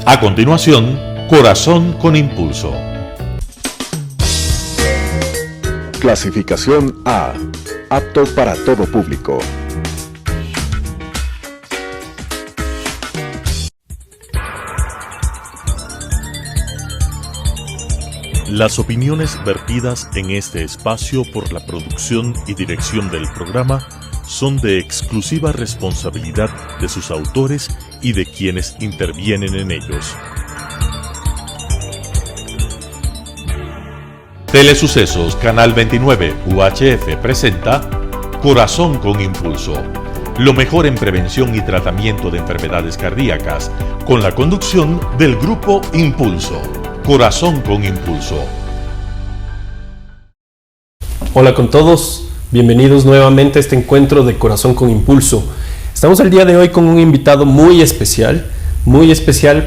A continuación, Corazón con Impulso. Clasificación A. Apto para todo público. Las opiniones vertidas en este espacio por la producción y dirección del programa son de exclusiva responsabilidad de sus autores y de quienes intervienen en ellos. Telesucesos Canal 29 UHF presenta Corazón con Impulso, lo mejor en prevención y tratamiento de enfermedades cardíacas, con la conducción del Grupo Impulso. Corazón con Impulso. Hola con todos, bienvenidos nuevamente a este encuentro de Corazón con Impulso. Estamos el día de hoy con un invitado muy especial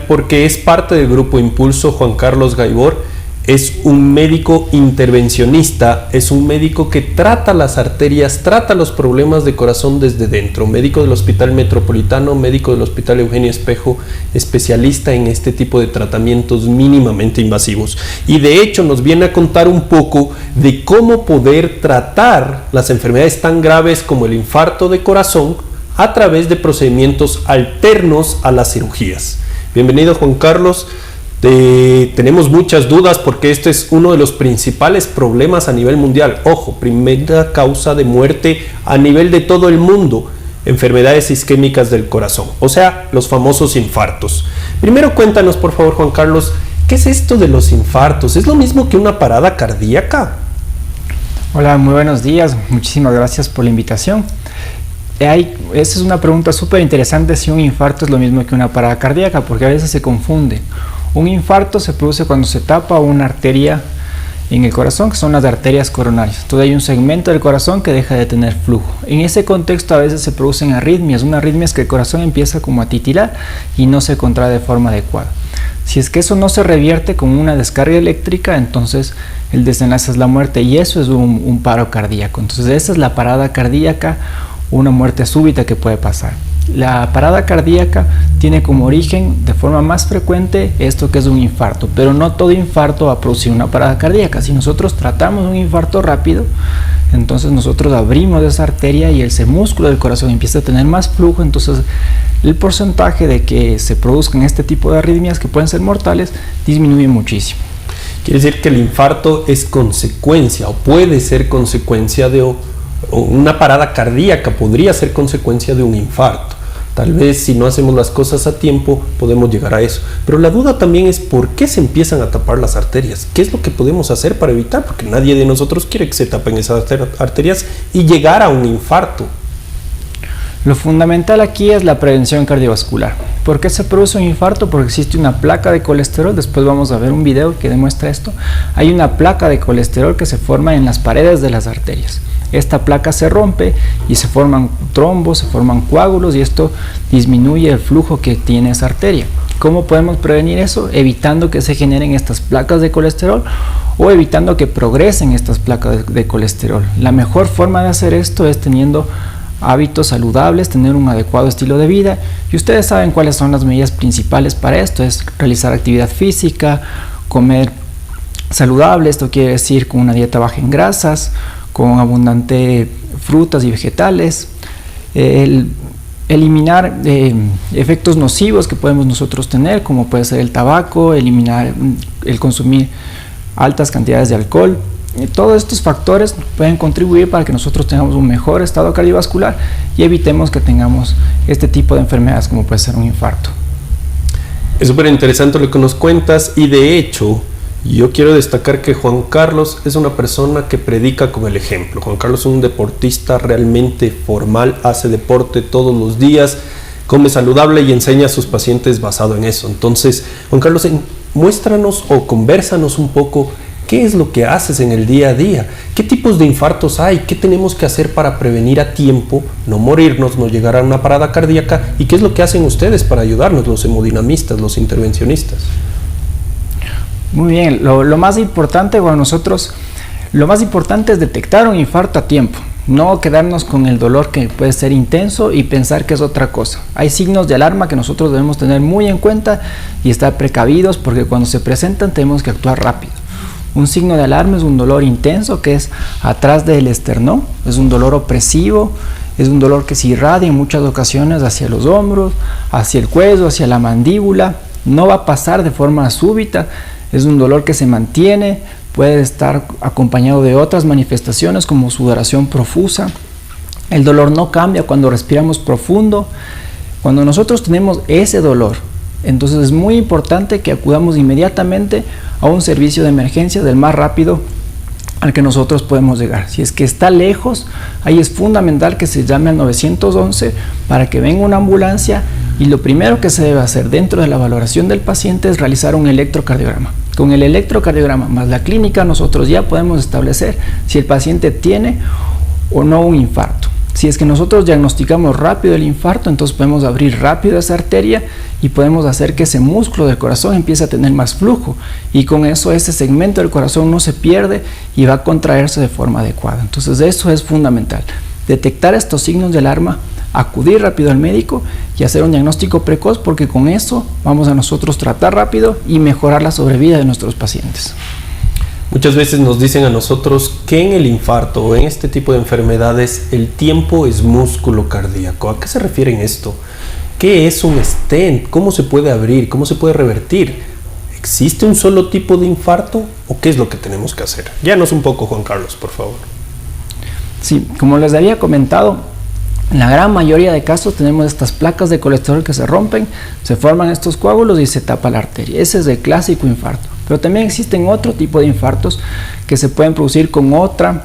porque es parte del Grupo Impulso. Juan Carlos Gaibor es un médico intervencionista, es un médico que trata las arterias, trata los problemas de corazón desde dentro, médico del Hospital Metropolitano, médico del Hospital Eugenio Espejo, especialista en este tipo de tratamientos mínimamente invasivos. Y de hecho nos viene a contar un poco de cómo poder tratar las enfermedades tan graves como el infarto de corazón a través de procedimientos alternos a las cirugías. Bienvenido, Juan Carlos. Tenemos muchas dudas porque este es uno de los principales problemas a nivel mundial. Ojo, primera causa de muerte a nivel de todo el mundo, enfermedades isquémicas del corazón, o sea, los famosos infartos. Primero cuéntanos, por favor, Juan Carlos, ¿qué es esto de los infartos? ¿Es lo mismo que una parada cardíaca? Hola, muy buenos días, muchísimas gracias por la invitación. Esa es una pregunta súper interesante, si un infarto es lo mismo que una parada cardíaca, porque a veces se confunde. Un infarto se produce cuando se tapa una arteria en el corazón, que son las arterias coronarias. Entonces hay un segmento del corazón que deja de tener flujo. En ese contexto a veces se producen arritmias. Una arritmia es que el corazón empieza como a titilar y no se contrae de forma adecuada. Si es que eso no se revierte con una descarga eléctrica, entonces el desenlace es la muerte, y eso es un paro cardíaco. Entonces esa es la parada cardíaca, una muerte súbita que puede pasar. La parada cardíaca tiene como origen de forma más frecuente esto que es un infarto, pero no todo infarto va a producir una parada cardíaca. Si nosotros tratamos un infarto rápido, entonces nosotros abrimos esa arteria y ese músculo del corazón empieza a tener más flujo, entonces el porcentaje de que se produzcan este tipo de arritmias que pueden ser mortales disminuye muchísimo. Quiere decir que el infarto es consecuencia o puede ser consecuencia de una parada cardíaca, podría ser consecuencia de un infarto. Tal vez si no hacemos las cosas a tiempo podemos llegar a eso. Pero la duda también es por qué se empiezan a tapar las arterias. ¿Qué es lo que podemos hacer para evitar? Porque nadie de nosotros quiere que se tapen esas arterias y llegar a un infarto. Lo fundamental aquí es la prevención cardiovascular. ¿Por qué se produce un infarto? Porque existe una placa de colesterol. Después vamos a ver un video que demuestra esto. Hay una placa de colesterol que se forma en las paredes de las arterias. Esta placa se rompe y se forman trombos, se forman coágulos, y esto disminuye el flujo que tiene esa arteria. ¿Cómo podemos prevenir eso? Evitando que se generen estas placas de colesterol o evitando que progresen estas placas de colesterol. La mejor forma de hacer esto es teniendo hábitos saludables, tener un adecuado estilo de vida, y ustedes saben cuáles son las medidas principales para esto. Es realizar actividad física, comer saludable, esto quiere decir con una dieta baja en grasas, con abundante frutas y vegetales, eliminar efectos nocivos que podemos nosotros tener, como puede ser el tabaco, eliminar el consumir altas cantidades de alcohol. Todos estos factores pueden contribuir para que nosotros tengamos un mejor estado cardiovascular y evitemos que tengamos este tipo de enfermedades como puede ser un infarto. Es súper interesante lo que nos cuentas, y de hecho yo quiero destacar que Juan Carlos es una persona que predica con el ejemplo. Juan Carlos es un deportista realmente formal, hace deporte todos los días, come saludable y enseña a sus pacientes basado en eso. Entonces, Juan Carlos, muéstranos o convérsanos un poco qué es lo que haces en el día a día, qué tipos de infartos hay, qué tenemos que hacer para prevenir a tiempo, no morirnos, no llegar a una parada cardíaca, y qué es lo que hacen ustedes para ayudarnos, los hemodinamistas, los intervencionistas. Muy bien, lo más importante, lo más importante es detectar un infarto a tiempo. No quedarnos con el dolor que puede ser intenso y pensar que es otra cosa. Hay signos de alarma que nosotros debemos tener muy en cuenta y estar precavidos, porque cuando se presentan tenemos que actuar rápido. Un signo de alarma es un dolor intenso que es atrás del esternón, es un dolor opresivo, es un dolor que se irradia en muchas ocasiones hacia los hombros, hacia el cuello, hacia la mandíbula. No va a pasar de forma súbita, es un dolor que se mantiene, puede estar acompañado de otras manifestaciones como sudoración profusa. El dolor no cambia cuando respiramos profundo. Cuando nosotros tenemos ese dolor, entonces es muy importante que acudamos inmediatamente a un servicio de emergencia del más rápido al que nosotros podemos llegar. Si es que está lejos, ahí es fundamental que se llame al 911 para que venga una ambulancia, y lo primero que se debe hacer dentro de la valoración del paciente es realizar un electrocardiograma. Con el electrocardiograma más la clínica nosotros ya podemos establecer si el paciente tiene o no un infarto. Si es que nosotros diagnosticamos rápido el infarto, entonces podemos abrir rápido esa arteria y podemos hacer que ese músculo del corazón empiece a tener más flujo, y con eso ese segmento del corazón no se pierde y va a contraerse de forma adecuada. Entonces eso es fundamental, detectar estos signos de alarma, acudir rápido al médico y hacer un diagnóstico precoz, porque con eso vamos a nosotros tratar rápido y mejorar la sobrevida de nuestros pacientes. Muchas veces nos dicen a nosotros que en el infarto o en este tipo de enfermedades el tiempo es músculo cardíaco. ¿A qué se refiere esto? ¿Qué es un stent? ¿Cómo se puede abrir? ¿Cómo se puede revertir? ¿Existe un solo tipo de infarto o qué es lo que tenemos que hacer? Guíanos un poco, Juan Carlos, por favor. Sí, como les había comentado, en la gran mayoría de casos tenemos estas placas de colesterol que se rompen, se forman estos coágulos y se tapa la arteria. Ese es el clásico infarto. Pero también existen otro tipo de infartos que se pueden producir con otra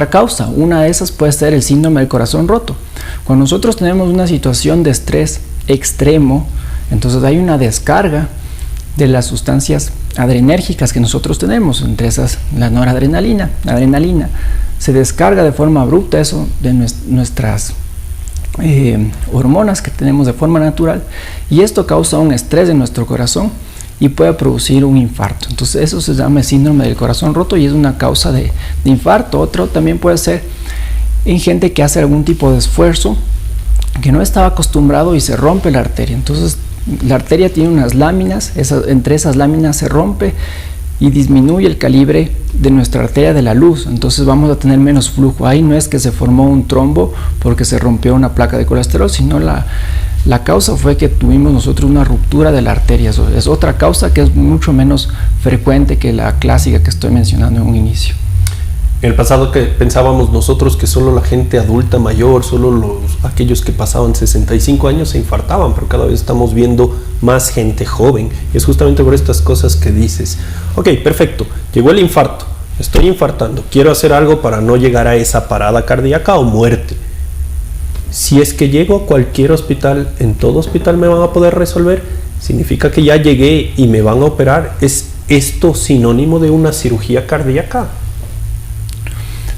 causa. Una de esas puede ser el síndrome del corazón roto. Cuando nosotros tenemos una situación de estrés extremo, entonces hay una descarga de las sustancias adrenérgicas que nosotros tenemos, entre esas la noradrenalina, la adrenalina. Se descarga de forma abrupta eso de nuestras hormonas que tenemos de forma natural, y esto causa un estrés en nuestro corazón y puede producir un infarto. Entonces eso se llama síndrome del corazón roto y es una causa de infarto. Otro también puede ser en gente que hace algún tipo de esfuerzo que no estaba acostumbrado y se rompe la arteria. Entonces la arteria tiene unas láminas, entre esas láminas se rompe y disminuye el calibre de nuestra arteria de la luz, entonces vamos a tener menos flujo. Ahí no es que se formó un trombo porque se rompió una placa de colesterol, sino la causa fue que tuvimos nosotros una ruptura de la arteria. Eso es otra causa que es mucho menos frecuente que la clásica que estoy mencionando en un inicio. En el pasado que pensábamos nosotros que solo la gente adulta mayor, solo aquellos que pasaban 65 años se infartaban, pero cada vez estamos viendo más gente joven. Y es justamente por estas cosas que dices. Ok, perfecto, llegó el infarto, estoy infartando, quiero hacer algo para no llegar a esa parada cardíaca o muerte. Si es que llego a cualquier hospital, ¿en todo hospital me van a poder resolver? ¿Significa que ya llegué y me van a operar? ¿Es esto sinónimo de una cirugía cardíaca?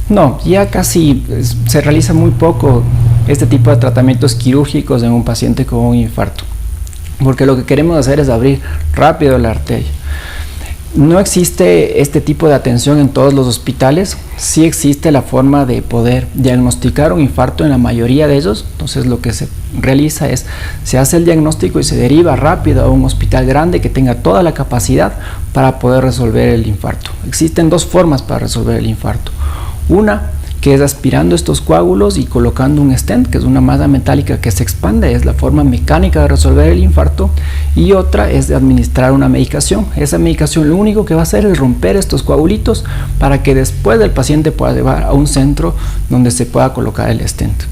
No, ya casi se realiza muy poco este tipo de tratamientos quirúrgicos en un paciente con un infarto, porque lo que queremos hacer es abrir rápido la arteria. No existe este tipo de atención en todos los hospitales. Sí existe la forma de poder diagnosticar un infarto en la mayoría de ellos. Entonces lo que se realiza es, se hace el diagnóstico y se deriva rápido a un hospital grande que tenga toda la capacidad para poder resolver el infarto. Existen dos formas para resolver el infarto. Una, que es aspirando estos coágulos y colocando un stent, que es una masa metálica que se expande, es la forma mecánica de resolver el infarto. Y otra es de administrar una medicación. Esa medicación lo único que va a hacer es romper estos coagulitos para que después el paciente pueda llevar a un centro donde se pueda colocar el stent.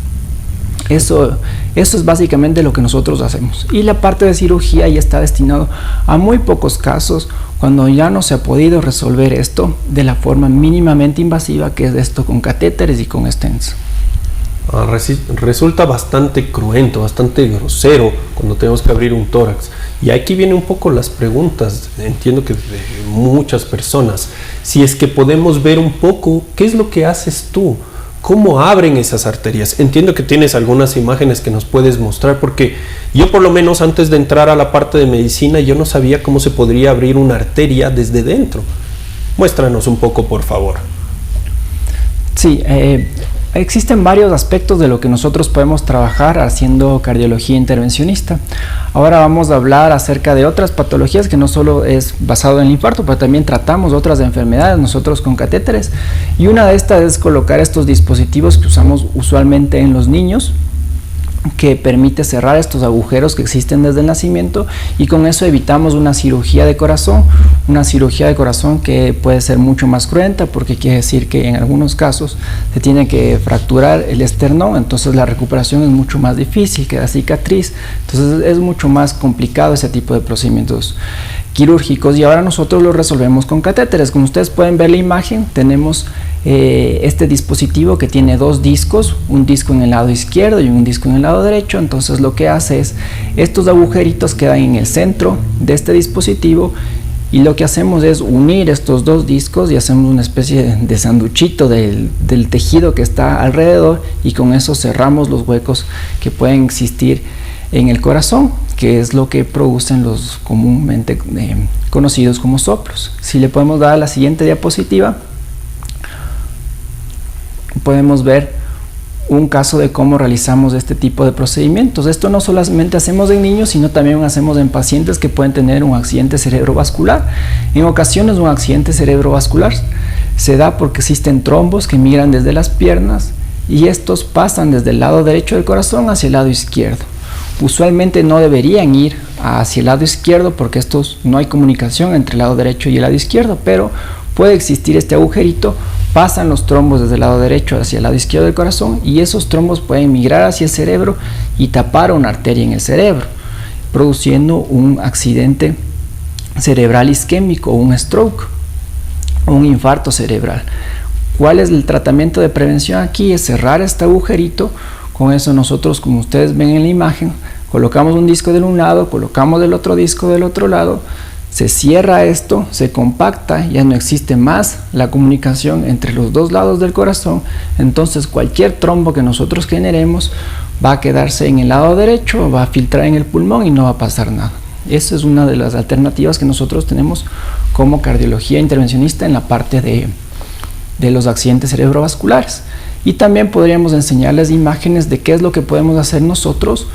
Eso es básicamente lo que nosotros hacemos. Y la parte de cirugía ya está destinado a muy pocos casos, cuando ya no se ha podido resolver esto de la forma mínimamente invasiva, que es esto con catéteres y con stents. Resulta bastante cruento, bastante grosero cuando tenemos que abrir un tórax. Y aquí vienen un poco las preguntas, entiendo que de muchas personas. Si es que podemos ver un poco, ¿qué es lo que haces tú? ¿Cómo abren esas arterias? Entiendo que tienes algunas imágenes que nos puedes mostrar, porque yo por lo menos antes de entrar a la parte de medicina yo no sabía cómo se podría abrir una arteria desde dentro. Muéstranos un poco, por favor. Sí, Existen varios aspectos de lo que nosotros podemos trabajar haciendo cardiología intervencionista. Ahora vamos a hablar acerca de otras patologías que no solo es basado en el infarto, pero también tratamos otras enfermedades nosotros con catéteres. Y una de estas es colocar estos dispositivos que usamos usualmente en los niños, que permite cerrar estos agujeros que existen desde el nacimiento, y con eso evitamos una cirugía de corazón que puede ser mucho más cruenta, porque quiere decir que en algunos casos se tiene que fracturar el esternón, entonces la recuperación es mucho más difícil, queda cicatriz, entonces es mucho más complicado ese tipo de procedimientos quirúrgicos, y ahora nosotros lo resolvemos con catéteres. Como ustedes pueden ver la imagen, tenemos este dispositivo que tiene dos discos, un disco en el lado izquierdo y un disco en el lado derecho. Entonces lo que hace es, estos agujeritos quedan en el centro de este dispositivo, y lo que hacemos es unir estos dos discos y hacemos una especie de sanduchito del tejido que está alrededor, y con eso cerramos los huecos que pueden existir en el corazón, que es lo que producen los comúnmente conocidos como soplos. Si le podemos dar a la siguiente diapositiva, podemos ver un caso de cómo realizamos este tipo de procedimientos. Esto no solamente hacemos en niños, sino también hacemos en pacientes que pueden tener un accidente cerebrovascular. En ocasiones un accidente cerebrovascular se da porque existen trombos que migran desde las piernas, y estos pasan desde el lado derecho del corazón hacia el lado izquierdo. Usualmente no deberían ir hacia el lado izquierdo porque no hay comunicación entre el lado derecho y el lado izquierdo, pero puede existir este agujerito, pasan los trombos desde el lado derecho hacia el lado izquierdo del corazón, y esos trombos pueden migrar hacia el cerebro y tapar una arteria en el cerebro, produciendo un accidente cerebral isquémico, un stroke o un infarto cerebral. ¿Cuál es el tratamiento de prevención aquí? Es cerrar este agujerito. Con eso nosotros, como ustedes ven en la imagen, colocamos un disco de un lado, colocamos el otro disco del otro lado, se cierra esto, se compacta, ya no existe más la comunicación entre los dos lados del corazón, entonces cualquier trombo que nosotros generemos va a quedarse en el lado derecho, va a filtrar en el pulmón y no va a pasar nada. Esa es una de las alternativas que nosotros tenemos como cardiología intervencionista en la parte de los accidentes cerebrovasculares. Y también podríamos enseñarles imágenes de qué es lo que podemos hacer nosotros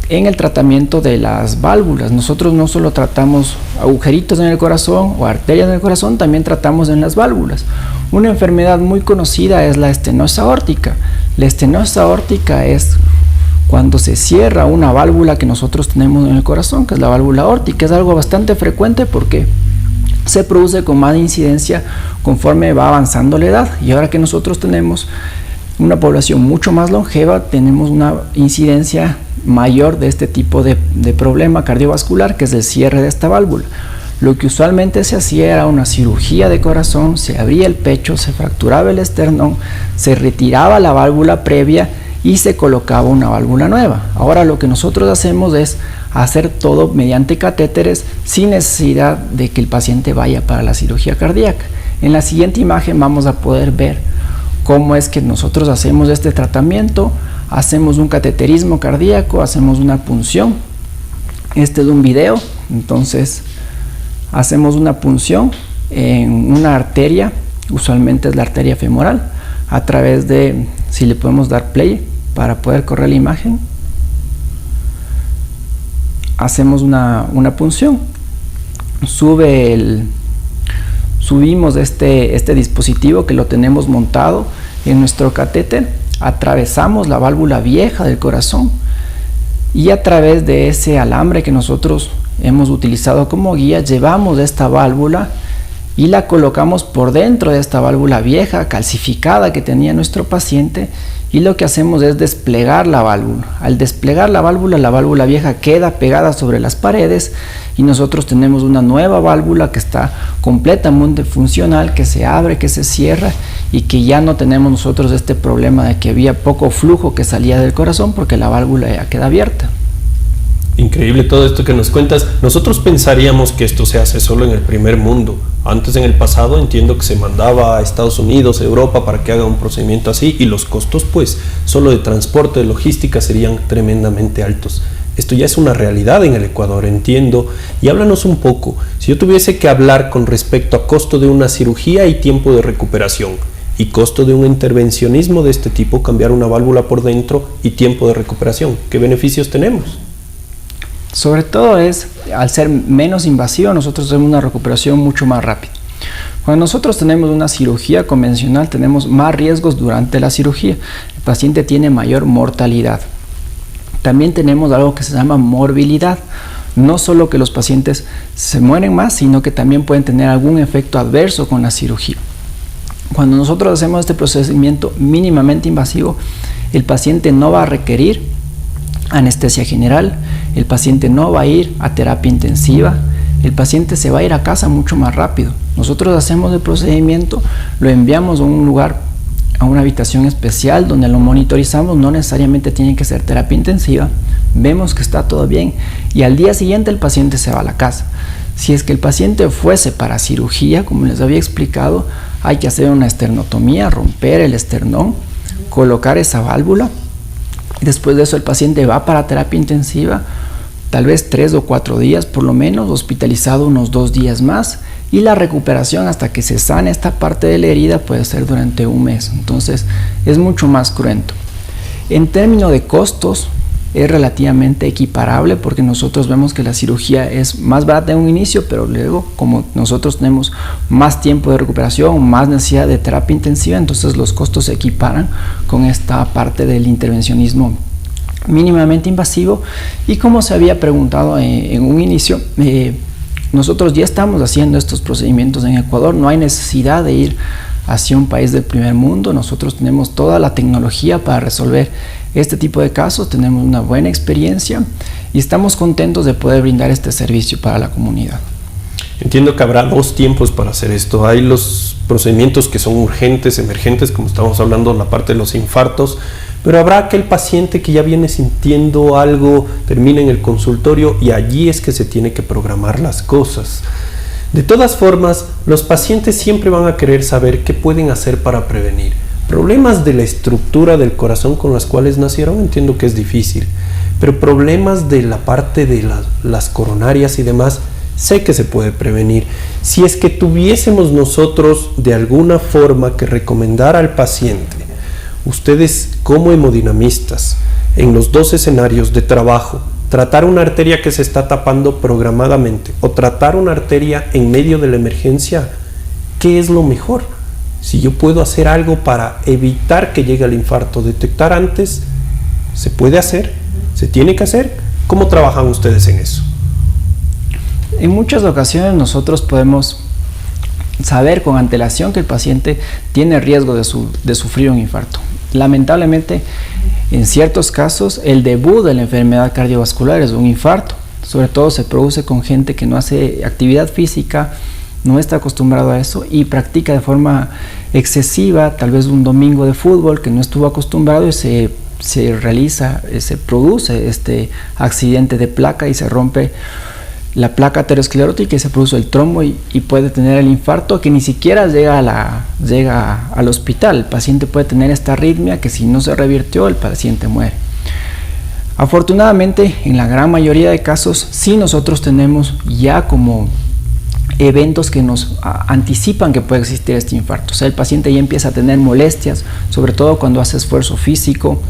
en el tratamiento de las válvulas. Nosotros no solo tratamos agujeritos en el corazón o arterias en el corazón, también tratamos en las válvulas. Una enfermedad muy conocida es la estenosis aórtica. La estenosis aórtica es cuando se cierra una válvula que nosotros tenemos en el corazón, que es la válvula aórtica. Es algo bastante frecuente porque se produce con más incidencia conforme va avanzando la edad, y ahora que nosotros tenemos una población mucho más longeva, tenemos una incidencia mayor de este tipo de problema cardiovascular, que es el cierre de esta válvula. Lo que usualmente se hacía era una cirugía de corazón, se abría el pecho, se fracturaba el esternón, se retiraba la válvula previa y se colocaba una válvula nueva. Ahora lo que nosotros hacemos es hacer todo mediante catéteres sin necesidad de que el paciente vaya para la cirugía cardíaca. En la siguiente imagen vamos a poder ver cómo es que nosotros hacemos este tratamiento. Hacemos un cateterismo cardíaco, hacemos una punción. Este es un video. Entonces hacemos una punción en una arteria, usualmente es la arteria femoral, a través de, si le podemos dar play para poder correr la imagen, hacemos una punción, subimos este dispositivo que lo tenemos montado en nuestro catéter, atravesamos la válvula vieja del corazón y a través de ese alambre que nosotros hemos utilizado como guía, llevamos esta válvula y la colocamos por dentro de esta válvula vieja, calcificada, que tenía nuestro paciente, y lo que hacemos es desplegar la válvula. Al desplegar la válvula vieja queda pegada sobre las paredes y nosotros tenemos una nueva válvula que está completamente funcional, que se abre, que se cierra, y que ya no tenemos nosotros este problema de que había poco flujo que salía del corazón porque la válvula ya queda abierta. Increíble todo esto que nos cuentas. Nosotros pensaríamos que esto se hace solo en el primer mundo. Antes, en el pasado, entiendo que se mandaba a Estados Unidos, Europa, para que haga un procedimiento así, y los costos, pues, solo de transporte, de logística, serían tremendamente altos. Esto ya es una realidad en el Ecuador, entiendo. Y háblanos un poco, si yo tuviese que hablar con respecto a costo de una cirugía y tiempo de recuperación, y costo de un intervencionismo de este tipo, cambiar una válvula por dentro y tiempo de recuperación. ¿Qué beneficios tenemos? Sobre todo al ser menos invasivo, nosotros tenemos una recuperación mucho más rápida. Cuando nosotros tenemos una cirugía convencional, tenemos más riesgos durante la cirugía. El paciente tiene mayor mortalidad. También tenemos algo que se llama morbilidad. No solo que los pacientes se mueren más, sino que también pueden tener algún efecto adverso con la cirugía. Cuando nosotros hacemos este procedimiento mínimamente invasivo, el paciente no va a requerir anestesia general, el paciente no va a ir a terapia intensiva, el paciente se va a ir a casa mucho más rápido. Nosotros hacemos el procedimiento, lo enviamos a un lugar, a una habitación especial donde lo monitorizamos, no necesariamente tiene que ser terapia intensiva, vemos que está todo bien y al día siguiente el paciente se va a la casa. Si es que el paciente fuese para cirugía, como les había explicado, hay que hacer una esternotomía, romper el esternón, colocar esa válvula. Después de eso el paciente va para terapia intensiva, tal vez 3 o 4 días por lo menos, hospitalizado unos 2 días más, y la recuperación hasta que se sane esta parte de la herida puede ser durante un mes. Entonces es mucho más cruento. En términos de costos es relativamente equiparable porque nosotros vemos que la cirugía es más barata en un inicio, pero luego como nosotros tenemos más tiempo de recuperación, más necesidad de terapia intensiva, entonces los costos se equiparan con esta parte del intervencionismo mínimamente invasivo. Y como se había preguntado en un inicio, nosotros ya estamos haciendo estos procedimientos en Ecuador, no hay necesidad de ir hacia un país del primer mundo, nosotros tenemos toda la tecnología para resolver este tipo de casos, tenemos una buena experiencia y estamos contentos de poder brindar este servicio para la comunidad. Entiendo que habrá 2 tiempos para hacer esto. Hay los procedimientos que son urgentes, emergentes, como estamos hablando en la parte de los infartos, pero habrá aquel paciente que ya viene sintiendo algo, termina en el consultorio y allí es que se tiene que programar las cosas. De todas formas, los pacientes siempre van a querer saber qué pueden hacer para prevenir. Problemas de la estructura del corazón con las cuales nacieron, entiendo que es difícil, pero problemas de la parte de las coronarias y demás, sé que se puede prevenir. Si es que tuviésemos nosotros de alguna forma que recomendar al paciente, ustedes como hemodinamistas, en los 2 escenarios de trabajo, tratar una arteria que se está tapando programadamente o tratar una arteria en medio de la emergencia, ¿qué es lo mejor? Si yo puedo hacer algo para evitar que llegue el infarto, detectar antes, ¿se puede hacer? ¿Se tiene que hacer? ¿Cómo trabajan ustedes en eso? En muchas ocasiones nosotros podemos saber con antelación que el paciente tiene riesgo de sufrir un infarto. Lamentablemente, en ciertos casos, el debut de la enfermedad cardiovascular es un infarto. Sobre todo se produce con gente que no hace actividad física, no está acostumbrado a eso y practica de forma excesiva, tal vez un domingo de fútbol que no estuvo acostumbrado y se produce este accidente de placa y se rompe la placa aterosclerótica y se produce el trombo y puede tener el infarto que ni siquiera llega al hospital. El paciente puede tener esta arritmia que si no se revirtió el paciente muere. Afortunadamente en la gran mayoría de casos sí nosotros tenemos ya como eventos que nos anticipan que puede existir este infarto. O sea, el paciente ya empieza a tener molestias, sobre todo cuando hace esfuerzo físico,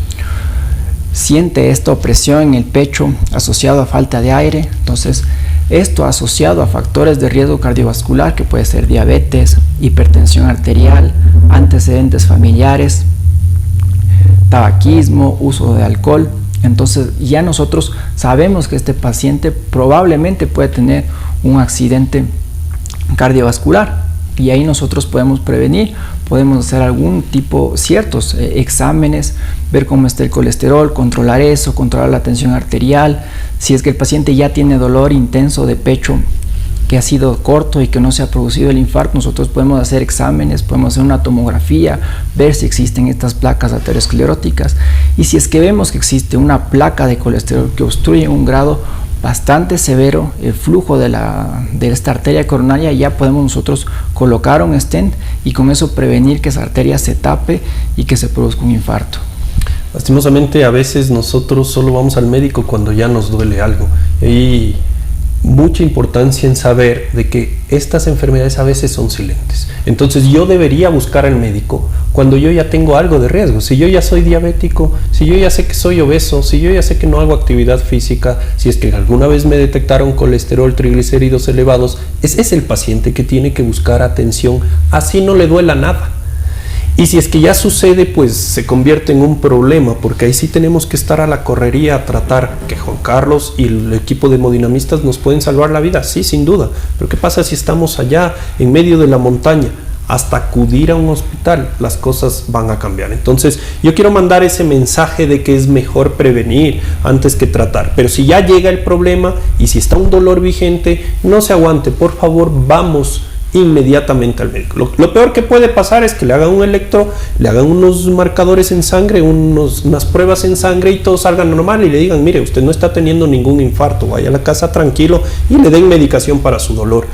siente esta opresión en el pecho asociado a falta de aire. Entonces esto asociado a factores de riesgo cardiovascular que puede ser diabetes, hipertensión arterial, antecedentes familiares, tabaquismo, uso de alcohol. Entonces ya nosotros sabemos que este paciente probablemente puede tener un accidente cardiovascular y ahí nosotros podemos prevenir, podemos hacer ciertos exámenes, ver cómo está el colesterol, controlar eso, controlar la tensión arterial. Si es que el paciente ya tiene dolor intenso de pecho que ha sido corto y que no se ha producido el infarto, nosotros podemos hacer exámenes, podemos hacer una tomografía, ver si existen estas placas ateroscleróticas y si es que vemos que existe una placa de colesterol que obstruye un grado bastante severo el flujo de esta arteria coronaria, ya podemos nosotros colocar un stent y con eso prevenir que esa arteria se tape y que se produzca un infarto. Lastimosamente a veces nosotros solo vamos al médico cuando ya nos duele algo y mucha importancia en saber de que estas enfermedades a veces son silentes. Entonces yo debería buscar al médico cuando yo ya tengo algo de riesgo. Si yo ya soy diabético, si yo ya sé que soy obeso, si yo ya sé que no hago actividad física, si es que alguna vez me detectaron colesterol, triglicéridos elevados, ese es el paciente que tiene que buscar atención, así no le duela nada. Y si es que ya sucede, pues se convierte en un problema, porque ahí sí tenemos que estar a la correría a tratar, que Juan Carlos y el equipo de hemodinamistas nos pueden salvar la vida, sí, sin duda. Pero ¿qué pasa si estamos allá, en medio de la montaña? Hasta acudir a un hospital, las cosas van a cambiar. Entonces, yo quiero mandar ese mensaje de que es mejor prevenir antes que tratar. Pero si ya llega el problema y si está un dolor vigente, no se aguante, por favor, vamos inmediatamente al médico. Lo peor que puede pasar es que le hagan un electro, le hagan unos marcadores en sangre, unas pruebas en sangre y todo salga normal y le digan, mire, usted no está teniendo ningún infarto, vaya a la casa tranquilo y le den medicación para su dolor.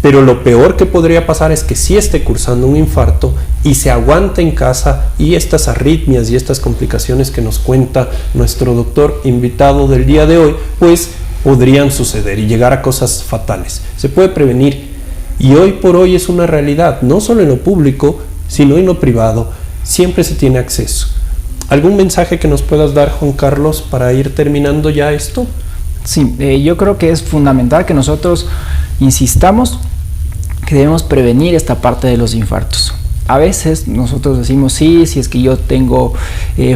Pero lo peor que podría pasar es que sí esté cursando un infarto y se aguante en casa y estas arritmias y estas complicaciones que nos cuenta nuestro doctor invitado del día de hoy, pues podrían suceder y llegar a cosas fatales. Se puede prevenir. Y hoy por hoy es una realidad, no solo en lo público, sino en lo privado, siempre se tiene acceso. ¿Algún mensaje que nos puedas dar, Juan Carlos, para ir terminando ya esto? Sí, yo creo que es fundamental que nosotros insistamos que debemos prevenir esta parte de los infartos. A veces nosotros decimos, sí, si es que yo tengo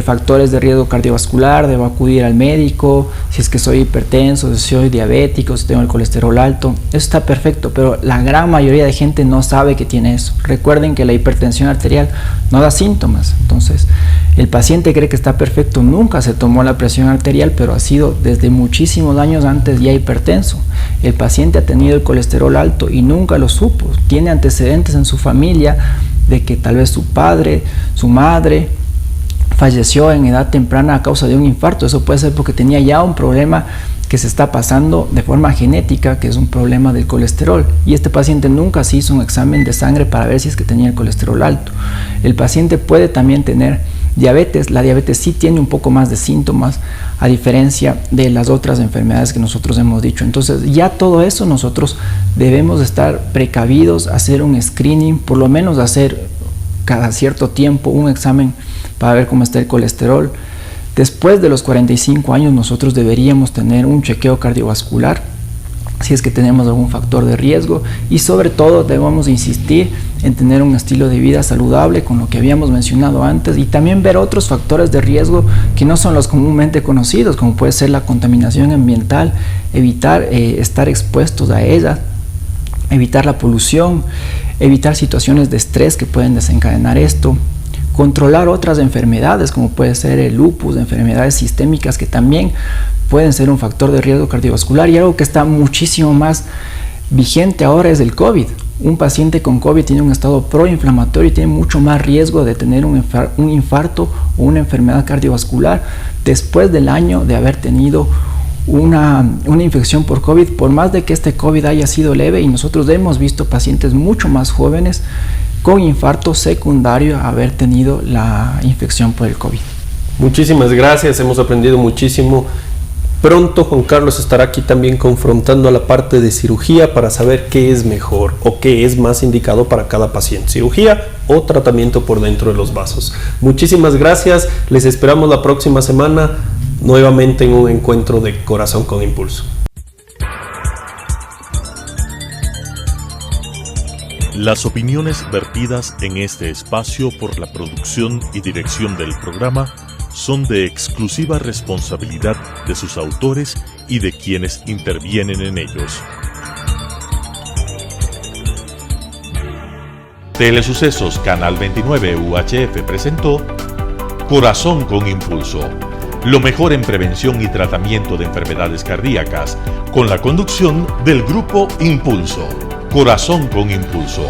factores de riesgo cardiovascular, debo acudir al médico, si es que soy hipertenso, si soy diabético, si tengo el colesterol alto, eso está perfecto, pero la gran mayoría de gente no sabe que tiene eso. Recuerden que la hipertensión arterial no da síntomas, entonces el paciente cree que está perfecto, nunca se tomó la presión arterial, pero ha sido desde muchísimos años antes ya hipertenso. El paciente ha tenido el colesterol alto y nunca lo supo, tiene antecedentes en su familia de que tal vez su padre, su madre falleció en edad temprana a causa de un infarto. Eso puede ser porque tenía ya un problema que se está pasando de forma genética, que es un problema del colesterol, y este paciente nunca se hizo un examen de sangre para ver si es que tenía el colesterol alto. El paciente puede también tener diabetes. La diabetes sí tiene un poco más de síntomas a diferencia de las otras enfermedades que nosotros hemos dicho. Entonces ya todo eso nosotros debemos estar precavidos, hacer un screening, por lo menos hacer cada cierto tiempo un examen para ver cómo está el colesterol. Después de los 45 años nosotros deberíamos tener un chequeo cardiovascular si es que tenemos algún factor de riesgo, y sobre todo debemos insistir en tener un estilo de vida saludable con lo que habíamos mencionado antes, y también ver otros factores de riesgo que no son los comúnmente conocidos, como puede ser la contaminación ambiental, evitar estar expuestos a ella, evitar la polución, evitar situaciones de estrés que pueden desencadenar esto, controlar otras enfermedades como puede ser el lupus, enfermedades sistémicas que también pueden ser un factor de riesgo cardiovascular, y algo que está muchísimo más vigente ahora es el COVID. Un paciente con COVID tiene un estado proinflamatorio y tiene mucho más riesgo de tener un infarto o una enfermedad cardiovascular después del año de haber tenido una infección por COVID, por más de que este COVID haya sido leve, y nosotros hemos visto pacientes mucho más jóvenes con infarto secundario a haber tenido la infección por el COVID. Muchísimas gracias, hemos aprendido muchísimo. Pronto Juan Carlos estará aquí también confrontando a la parte de cirugía para saber qué es mejor o qué es más indicado para cada paciente, cirugía o tratamiento por dentro de los vasos. Muchísimas gracias, les esperamos la próxima semana nuevamente en un encuentro de Corazón con Impulso. Las opiniones vertidas en este espacio por la producción y dirección del programa son de exclusiva responsabilidad de sus autores y de quienes intervienen en ellos. Telesucesos Canal 29 UHF presentó Corazón con Impulso, lo mejor en prevención y tratamiento de enfermedades cardíacas, con la conducción del Grupo Impulso. Corazón con Impulso.